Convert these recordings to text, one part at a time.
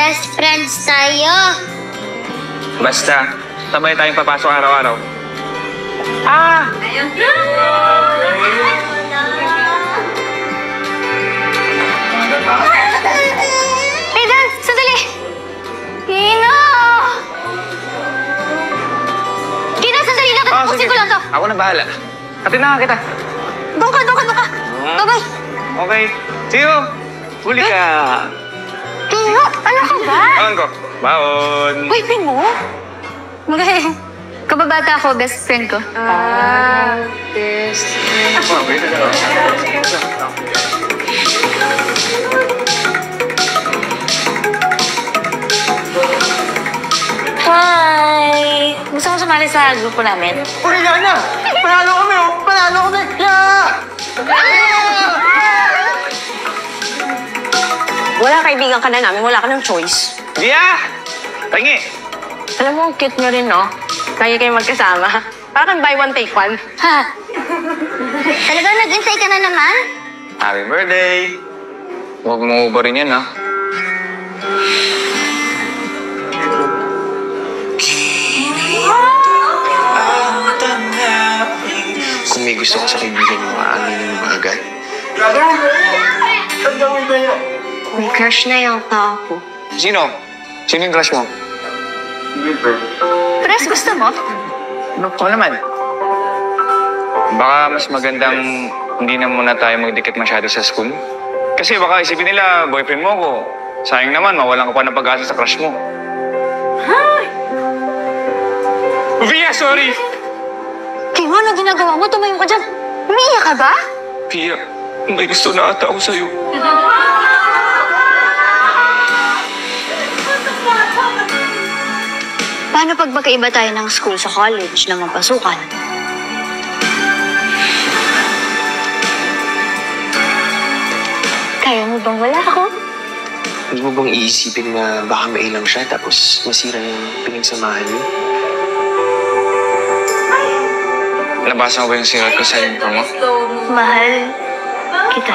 Best friends tayo. Basta, sabay tayong papasok araw-araw. Ah! Ayun. Megan, sandali! Kino! Kino, sandali lang. Tapusin ko lang to. Ako na bahala. Atin na nga kita. Doon ka. Bye-bye. Okay. See you! Huli ka! Kino, ano ka ba? Baon ko. Baon! Uy, pin mo? Okay. Kababata ko, best friend ko. Best Oh, wait a Hi! Gusto mo sumali sa grupo namin? Uy, na! Panalo kami, oh! Panalo kami! Wala, kaibigan ka na namin. Wala ka ng choice. Gia! Tangi! Alam mo, ang cute nyo rin, no? Lagi kayo magkasama. Parang buy one, take one. Ha? Talaga nag-intay ka na naman? Happy birthday! Huwag mo ubarin yan, ha? Kung may gusto ko sa kaibigan mo, aaminin mo agad. May crush na yung tao ko. Sino? Sino yung crush mo? Pres, gusto mo? Oo naman. Baka mas magandang hindi na muna tayo magdikit masyado sa school. Kasi baka isipin nila, boyfriend mo ko. Sayang naman, mawalan ka pa ng pag-asa sa crush mo. Hi! Via, sorry! Kimo, ano ginagawa mo? Tumayo ka dyan. Umiiyak ka ba? Via, may gusto na ata ako sa'yo. Paano pag magkaiba tayo ng school sa college na mapasukan? Kaya mo bang wala ako? Hindi mo bang iisipin na baka mailang siya tapos masira yung pinagsamahan niyo? Nabasa mo ba yung sirat ko sa info mo? Mahal kita.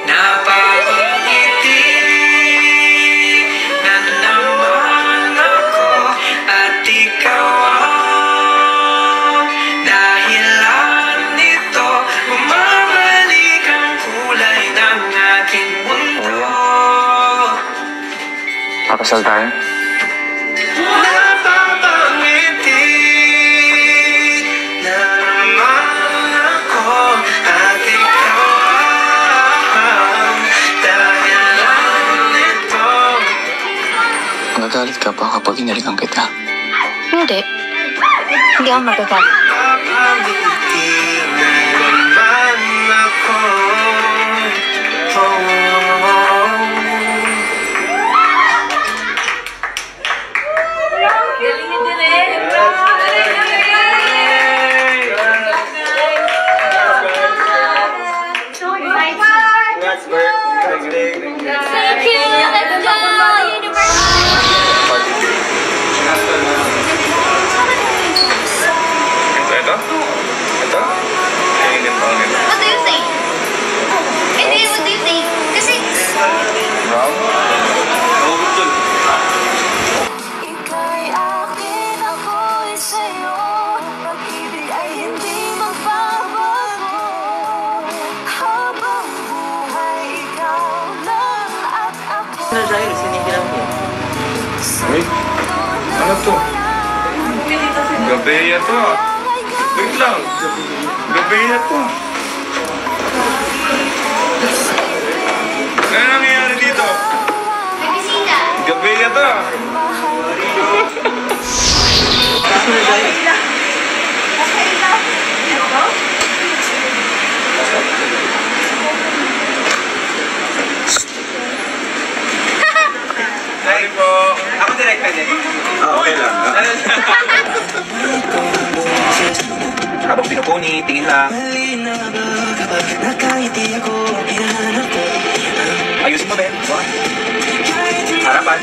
Napangiti na naman ako at ikaw ang dahilan nito. Bumabalik ang kulay ng aking mundo. Papasal tayo? Napapangiti na naman ako at ikaw ang dahilan nito. Magagalit ka ba kapag inalikan kita? Hindi. Hindi ako magagalit. Napapangiti na naman ako. Thank you! Let's go! Ito? Ito? Ayun yung pang nila. What do you think? Hindi, what do you think? Kasi... Brown? Ika'y akin, ako'y sa'yo. Pag-ibig ay hindi magbabago. Habang buhay, ikaw lang at ako. Uy, ano to? Gabi to. Wait lang. Gabi to. Ano nangyayari dito? Bibisita! Gabi to. Sorry po. Ako direct pwede. Okay lang. Habang pinupuni, tingin lang. Ayusin mo, Ben. Harapan.